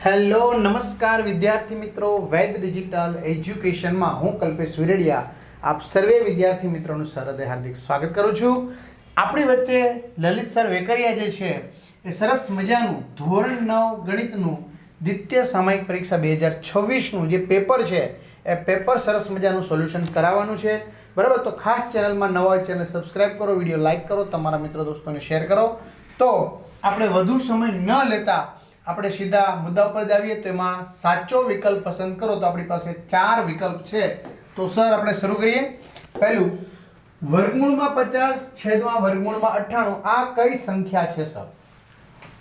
Hello નમસ્કાર વિદ્યાર્થી મિત્રો, વૈદ ડિજિટલ એજ્યુકેશનમાં હું કલ્પેશ વિરડિયા આપ સર્વે વિદ્યાર્થી મિત્રોનું સરહદે હાર્દિક સ્વાગત કરું છું. આપણી વચ્ચે લલિત સર વેકરિયા જે છે એ સરસ મજાનું ધોરણ 9 ગણિતનું દ્વિતીય સામયિક પરીક્ષા 2026નું જે પેપર છે એ પેપર સરસ મજાનું સોલ્યુશન કરાવવાનું છે. બરાબર, તો ખાસ ચેનલમાં નવા હોય ચેનલ સબસ્ક્રાઇબ કરો, વિડીયો લાઇક કરો, તમારા મિત્રો દોસ્તોને શેર કરો. તો આપણે વધુ સમય ન લેતા આપણે સીધા મુદ્દા ઉપર જ આવીએ. તો એમાં સાચો વિકલ્પ પસંદ કરો તો આપણી પાસે 4 વિકલ્પ છે. તો સર આપણે શરૂ કરીએ. પહેલું, વર્ગમૂળમાં 50 છેદમાં વર્ગમૂળમાં 98 આ કઈ સંખ્યા છે સર?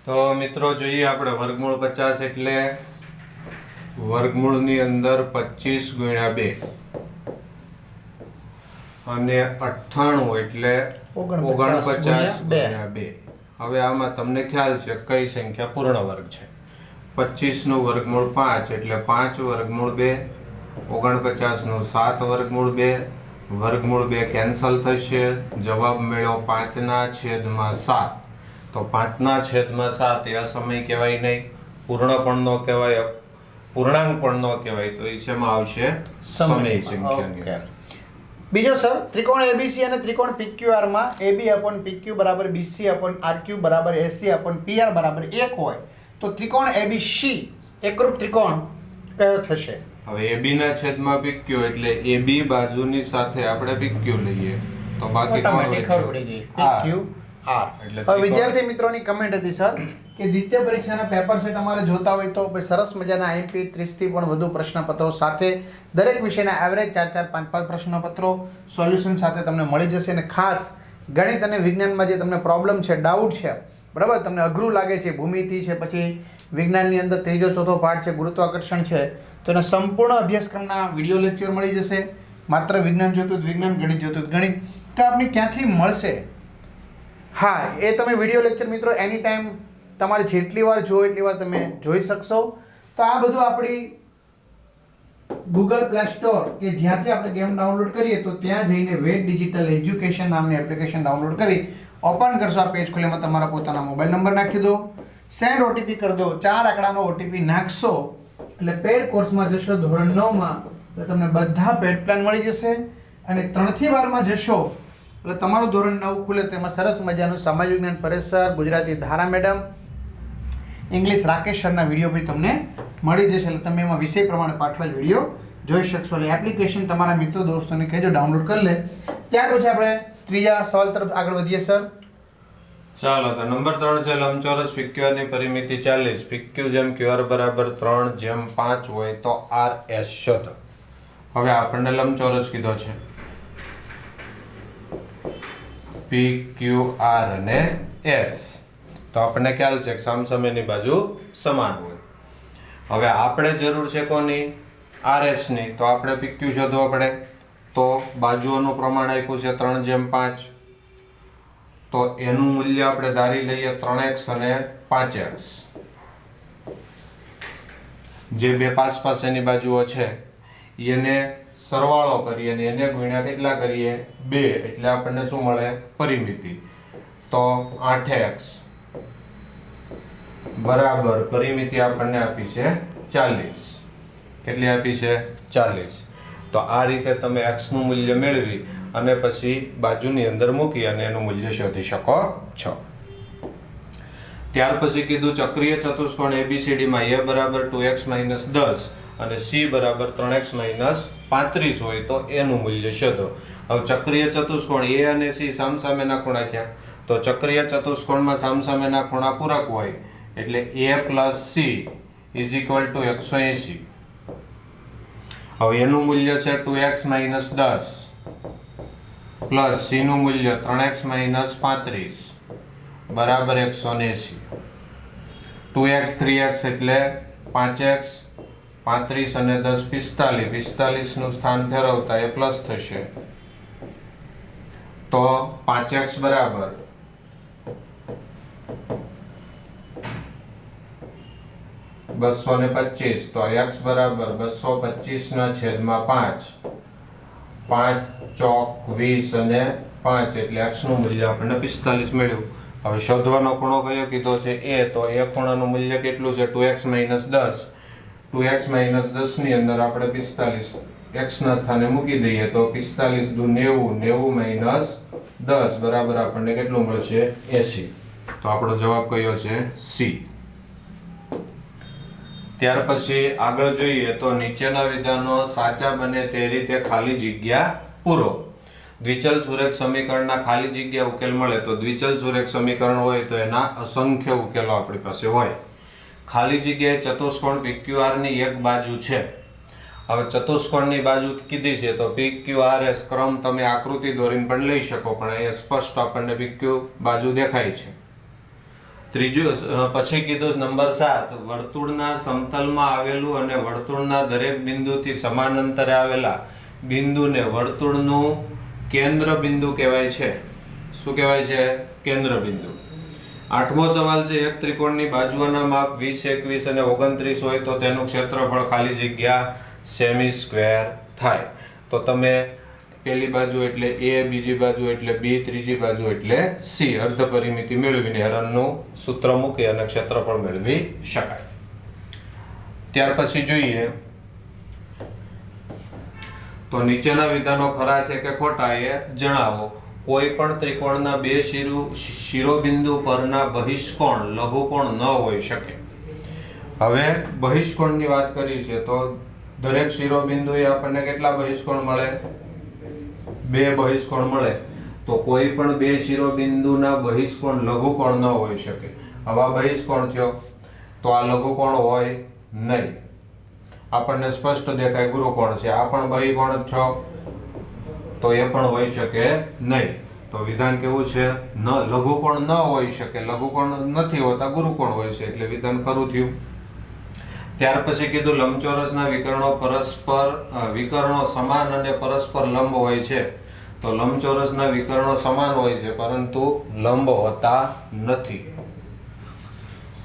તો મિત્રો જોઈએ આપણે વર્ગમૂળ 50 એટલે વર્ગમૂળની અંદર 25 ગુણ્યા 2 અને 98 એટલે 49 ગુણ્યા 2. હવે આમાં તમને ખ્યાલ છે કઈ સંખ્યા પૂર્ણ વર્ગ છે. 25 નું વર્ગમૂળ 5 એટલે 5 વર્ગમૂળ 2, 49 નું 7 વર્ગમૂળ 2, વર્ગમૂળ 2 કેન્સલ થશે, જવાબ મળ્યો 5 ના છેદમાં 7. તો 5 ના છેદમાં 7 એ સમય કહેવાય નહીં, પૂર્ણ પણ ન કહેવાય, પૂર્ણાંક પણ ન કહેવાય, તો એ શેમાં આવશે? સમય સંખ્યાની અંદર. બીજો સર, ત્રિકોણ એબીસી અને ત્રિકોણ પીક્યુઆર માં AB upon PQ બરાબર BC upon RQ બરાબર AC upon PR બરાબર 1 હોય તો ત્રિકોણ ABC એકરૂપ ત્રિકોણ કયો થશે? હવે AB ના છેદમાં PQ એટલે AB બાજુની સાથે આપણે PQ લઈએ તો બાકી ઓટોમેટિક ખબર પડી ગઈ PQR. હવે વિદ્યાર્થી મિત્રોની કમેન્ટ હતી સર કે દ્વિતીય પરીક્ષાના પેપર સેટ અમારે જોતા હોય તો સરસ મજાના IMP 30 થી પણ વધુ પ્રશ્નપત્રો સાથે દરેક વિષયના એવરેજ 4 5 પ્રશ્નપત્રો સોલ્યુશન સાથે તમને મળી જશે. અને ખાસ ગણિત અને વિજ્ઞાનમાં જે તમને પ્રોબ્લેમ છે, ડાઉટ છે, બરાબર, તમને અઘરું લાગે છે, ભૂમિતિ છે, પછી વિજ્ઞાનની અંદર ત્રીજો ચોથો પાઠ છે, ગુરુત્વાકર્ષણ છે, તો એના સંપૂર્ણ અભ્યાસક્રમના વિડીયો લેક્ચર મળી જશે. માત્ર વિજ્ઞાન જોતું વિજ્ઞાન, ગણિત જોતું ગણિત. તો આપને ક્યાંથી મળશે? હા, એ તમે વિડીયો લેક્ચર મિત્રો એની ટાઈમ તમારે જેટલી વાર જોવો એટલી વાર તમે જોઈ શકશો. તો આ બધું આપણી ગૂગલ પ્લે સ્ટોર કે જ્યાંથી આપણે ગેમ ડાઉનલોડ કરીએ તો ત્યાં જઈને વૈદ ડિજિટલ એજ્યુકેશન નામની એપ્લિકેશન ડાઉનલોડ કરી ઓપન કરશો. આ પેજ ખોલીમાં તમારા પોતાના મોબાઈલ નંબર નાખી દો, સેન્ડ OTP કરી દો. 4 આંકડાનો OTP નાખશો એટલે પેડ કોર્સમાં જશો ધોરણ 9માં એટલે તમને બધા પેડ પ્લાન મળી જશે. અને 3 થી 12માં જશો એટલે તમારું ધોરણ 9 ખુલે તેમાં સરસ મજાનું સામાજિક વિજ્ઞાન પરેશ સર, ગુજરાતી ધારા મેડમ, ઇંગ્લિશ રાકેશ સરના વિડીયો બી તમને મળી જશે. એટલે તમે એમાં વિષય પ્રમાણે પાઠવેલ વિડીયો જોઈ શકશો. એટલે એપ્લિકેશન તમારા મિત્રો દોસ્તોને કહેજો ડાઉનલોડ કરી લે. ત્યાર પછી આપણે ત્રીજા સવાલ તરફ આગળ વધીએ સર. ચાલો, તો નંબર 3 છે લંબચોરસ PQR ની પરિમિતિ 40, PQ જેમ QR બરાબર 3 જેમ 5 હોય તો RS શોધો. હવે આપણને લંબચોરસ કીધો છે, PQR અને S, તો આપણને ખ્યાલ છે કે સામસામેની બાજુ સમાન હોય. હવે આપણે જરૂર છે કોની? RS ની. તો આપણે PQ શોધવો પડે. તો બાજુઓનું પ્રમાણ આપ્યું છે 3 જેમ 5, તો એનું મૂલ્ય આપણે ધારી લઈએ 3x અને 5x. જે બે પાસેની બાજુઓ છે એને સરવાળો કરીએ અને એને ગુણ્યા કેટલા કરીએ? 2, એટલે આપણને શું મળે? પરિમિતિ. તો 8x બરાબર પરિમિતિ આપણને આપી છે 40. કેટલી આપી છે? 40. તો આ રીતે તમે x નું મૂલ્ય મેળવી અને પછી બાજુની અંદર મૂકી અને એનું મૂલ્ય શોધી શકો છો. ત્યાર પછી કીધું ચક્રીય ચતુષ્કોણ ABCD માં a બરાબર 2x - 10 અને c બરાબર 3x - 35 હોય તો એનું મૂલ્ય શોધો. હવે ચક્રીય ચતુષ્કોણ a અને c સામસામેના ખૂણા થયા, તો ચક્રીય ચતુષ્કોણમાં સામસામેના ખૂણા પૂરક હોય એટલે a + c = 180. હવે એનું મૂલ્ય છે 2x - 10 પ્લસ c નું મૂલ્ય 3x - 35 બરાબર 180. 2x 3x એટલે 5x, 35 અને 10 45, 45 નું સ્થાન ફેરવતા એ પ્લસ થશે. તો 5x બરાબર 225. તો x બરાબર 225 ના છેદમાં 5, 5 ચોક 20 અને 5 એટલે x નું મૂલ્ય આપણને 45 મળ્યું. હવે શોધવાનો ખૂણો કયો કીધો છે એ, તો એ ખૂણાનું મૂલ્ય કેટલું છે 2x - 10. 2x - 10 ની અંદર આપણે 45 x ના સ્થાને મૂકી દઈએ તો 45 દુ 90, 90 - 10 બરાબર આપણને કેટલું મળશે 80. તો આપણો જવાબ કયો છે C. ત્યાર પછી આગળ જોઈએ તો નીચેના વિધાનો સાચા બને તે રીતે ખાલી જગ્યા પૂરો. દ્વિચલ સુરેખ સમીકરણના ખાલી જગ્યા ઉકેલ મળે તો દ્વિચલ સુરેખ સમીકરણ હોય તો એના અસંખ્ય ઉકેલો આપણી પાસે હોય. ખાલી જગ્યાએ ચતુષ્કોણ PQR ની એક બાજુ છે. હવે ચતુષ્કોણની બાજુ કીધી છે તો PQRS ક્રમ તમે આકૃતિ દોરીને પણ લઈ શકો, પણ અહીંયા સ્પષ્ટ આપણને PQ બાજુ દેખાય છે. ત્રીજું પછી કીધું નંબર 7, વર્તુળના સમતલમાં આવેલું અને વર્તુળના દરેક બિંદુથી સમાન અંતરે આવેલા બિંદુને વર્તુળનું કેન્દ્ર બિંદુ કહેવાય છે. શું કહેવાય છે? કેન્દ્ર બિંદુ. 8મો સવાલ છે, એક ત્રિકોણની બાજુઓના માપ 20, 21 અને 29 હોય તો તેનું ક્ષેત્રફળ ખાલી જગ્યા સેમી સ્ક્વેર થાય. તો તમે પહેલી બાજુ એટલે A, બીજી બાજુ એટલે B, ત્રીજી બાજુ એટલે C અર્ધ પરિમિતિ મેળવીને હેરનનું સૂત્ર મૂકી અને ક્ષેત્રફળ મેળવી શકાય. ત્યાર પછી જોઈએ તો નીચેના વિધાનો ખરા છે કે ખોટા એ જણાવો. કોઈ પણ ત્રિકોણના બે શિરોબિંદુ પરના બહિષ્કોણ લઘુકોણ ન હોઈ શકે. હવે બહિષ્કોણની વાત કરી છે તો દરેક શિરોબિંદુએ આપણને કેટલા બહિષ્કોણ મળે? 2 બહિષ્કોણ મળે. તો કોઈ પણ બે શિરોબિંદુના બહિષ્કોણ લઘુકોણ ન હોઈ શકે. આવા બહિષ્કોણ થયો તો આ લઘુકોણ હોય નહીં. આપણને સ્પષ્ટ દેખાય ગુરુકોણ છે. આ પણ બહિકોણ થયો તો એ પણ હોઈ શકે નહીં. તો વિધાન કેવું છે? ન લઘુકોણ ન હોઈ શકે. લઘુકોણ નથી હોતા, ગુરુકોણ હોય છે, એટલે વિધાન ખરું થયું. ત્યાર પછી કીધું લંબચોરસના વિકર્ણો સમાન અને પરસ્પર લંબ હોય છે. તો લંબચોરસના વિકર્ણો સમાન હોય છે પરંતુ લંબ હોતા નથી.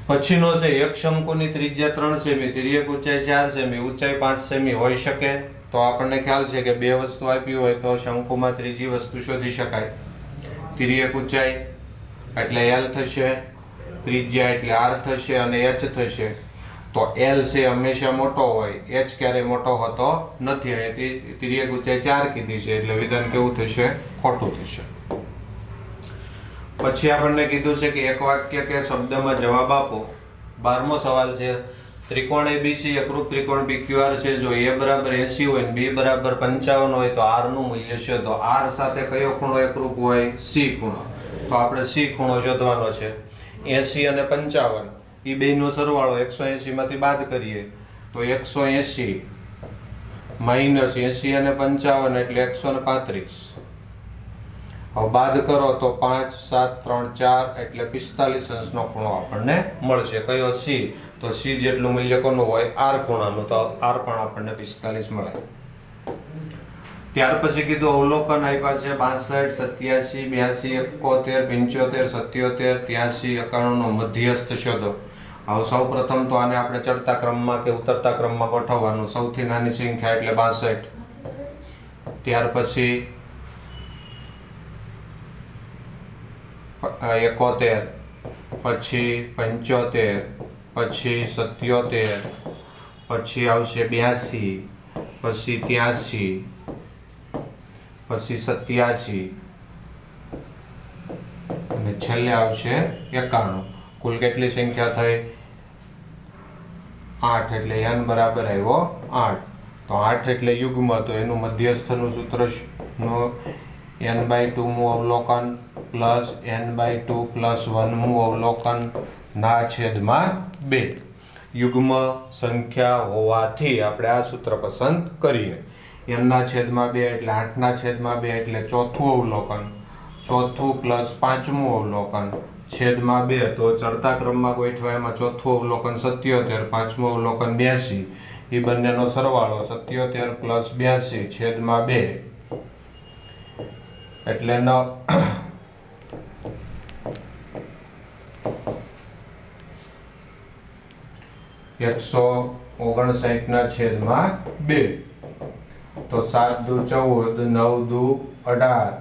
પછીનો છે, એક શંકુની ત્રિજ્યા 3 સેમી, તિર્યક ઊંચાઈ 4 સેમી, ઊંચાઈ 5 સેમી હોઈ શકે. તો આપણને ખ્યાલ છે કે બે વસ્તુ આપી હોય તો શંકુમાં ત્રીજી વસ્તુ શોધી શકાય. તિર્યક ઊંચાઈ એટલે L થશે, ત્રિજ્યા એટલે R થશે અને H થશે. તો L છે હંમેશા મોટો હોય, H ક્યારેય મોટો હોતો નથી. અહીંથી તિર્યક ઊંચાઈ 4 કીધી છે એટલે વિધાન કેવું થશે? ખોટું થશે. પછી આપણને કીધું છે કે એક વાક્ય કે શબ્દમાં જવાબ આપો. 12મો સવાલ છે, ત્રિકોણ ABC એકરૂપ ત્રિકોણ PQR છે. જો A બરાબર 80 હોય ને B બરાબર 55 હોય તો R નું મૂલ્ય શોધો. R સાથે કયો ખૂણો એકરૂપ હોય? C ખૂણો. તો આપણે C ખૂણો શોધવાનો છે. 80 અને 55 એ બેયનો સરવાળો 180 માંથી બાદ કરીએ તો 180 માઈનસ 80 અને 55 એટલે 135. હવે બાદ કરો તો 5, 7, 3, 4 એટલે 45 અંશનો ખૂણો આપણને મળશે. કયો? C. તો C જેટલું મૂલ્ય કોનું હોય? R ખૂણાનું. તો R પણ આપણને 45 મળે. ત્યાર પછી કીધું અવલોકન આપ્યા છે 62, 87, 82, 71, 75, 77, 83, 91 નો મધ્યસ્થ શોધો. હવે સૌ પ્રથમ તો આને આપણે ચડતા ક્રમમાં કે ઉતરતા ક્રમમાં ગોઠવવાનું. સૌથી નાની સંખ્યા એટલે 62. ત્યાર પછી 71, પછી 75, પછી 77, પછી આવશે 82, પછી 83, પછી 87 અને છેલ્લે આવશે 91. કુલ કેટલી સંખ્યા થઈ? 8 એટલે n બરાબર આવ્યો 8. તો 8 એટલે યુગ્મ, તો એનું મધ્યસ્થનું સૂત્ર n/2 મું અવલોકન પ્લસ n/2 પ્લસ 1 મું અવલોકન ના છેદમાં 2. યુગ્મ સંખ્યા હોવાથી આપણે આ સૂત્ર પસંદ કરીએ. n ના છેદમાં 2 એટલે 8 ના છેદમાં 2 એટલે ચોથું અવલોકન, ચોથું પ્લસ પાંચમું અવલોકન છેદમાં 2. તો ચડતા ક્રમમાં ગોઠવાય એમાં ચોથું અવલોકન 77, પાંચમું અવલોકન 82. એ બંનેનો સરવાળો 77 પ્લસ 82 છેદમાં 2 એટલે 9. એકસો 59 ના છેદમાં 2. તો 7 દુ 14, 9 દુ 18,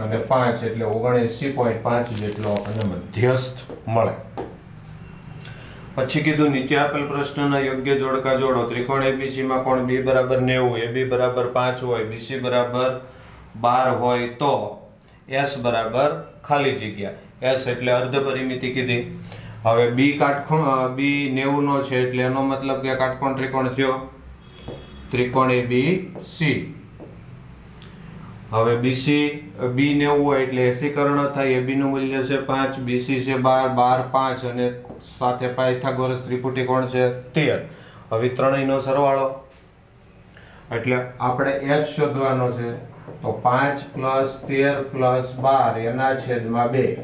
અને 5 એટલે 79.5 જેટલો આપણને મધ્યસ્થ મળે. પછી કીધું નીચે આપેલ પ્રશ્નના યોગ્ય જોડકા જોડો. ત્રિકોણ ABC માં કોણ B બરાબર 90, AB બરાબર 5 હોય, BC બરાબર 12 હોય તો S બરાબર ખાલી જગ્યા. S એટલે અર્ધ પરિમિતિ કીધી. હવે B કાટખૂણ B 90 નો છે એટલે એનો મતલબ કે કાટકોણ ત્રિકોણ થયો ત્રિકોણ ABC. હવે BC B 90 હોય એટલે એસીકરણ થાય. AB નું મૂલ્ય છે 5, BC છે 12, 12 5 અને સાથે પાયથાગોરસ ત્રિપુટી કોણ છે 13. હવે ત્રણેયનો સરવાળો એટલે આપણે S શોધવાનો છે તો 5 + 13 + 12 એના છેદમાં 2.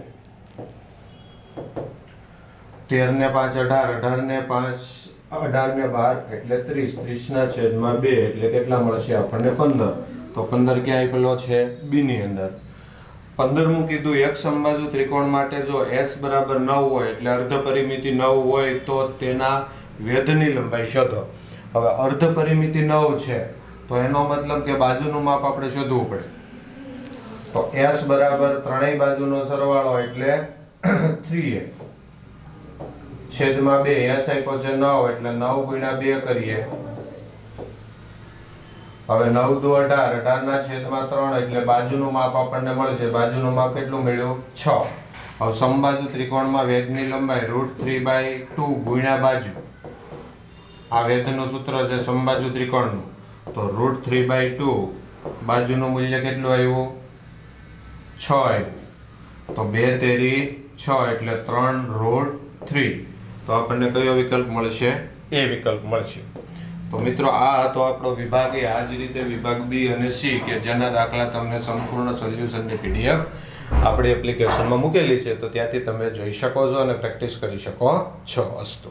13 ને 5 18, 18 ને 5 18 ને 12 એટલે 30, 30 ના છેદમાં 2 એટલે કેટલા મળશે આપણને 15. તો 15 ક્યાં આપેલો છે B ની અંદર. 15મું કીધું એક સમબાજુ ત્રિકોણ માટે જો S બરાબર 9 હોય એટલે અર્ધ પરિમિતિ 9 હોય તો તેના વેધની લંબાઈ શોધો. હવે અર્ધ પરિમિતિ 9 છે તો એનો મતલબ કે બાજુનું માપ આપણે શોધવું પડે. તો S બરાબર ત્રણેય બાજુનો સરવાળો એટલે 3a છેદમાં 2. S આપ્યો છે 9 એટલે 9 × 2 કરીએ. હવે 9 દુ 18, 18 ના છેદમાં 3 એટલે બાજુનું માપ આપણને મળશે. બાજુનું માપ કેટલું મળ્યું 6. હવે સમબાજુ ત્રિકોણમાં વેધની લંબાઈ √3/2 ગુણ્યા બાજુ. આ વેધનું સૂત્ર છે સમબાજુ ત્રિકોણનું. તો √3/2 બાજુનું મૂલ્ય કેટલું આવ્યું 6 આવ્યું. તો 2 તેરી 6 એટલે 3√3. તો આપણને કયો વિકલ્પ મળશે? એ વિકલ્પ મળશે. તો મિત્રો આ હતો આપણો વિભાગ એ. આ જ રીતે વિભાગ B અને C કે જેના દાખલા તમને સંપૂર્ણ સોલ્યુશનની PDF આપણી એપ્લિકેશનમાં મૂકેલી છે તો ત્યાંથી તમે જોઈ શકો છો અને પ્રેક્ટિસ કરી શકો છો. અસ્તુ.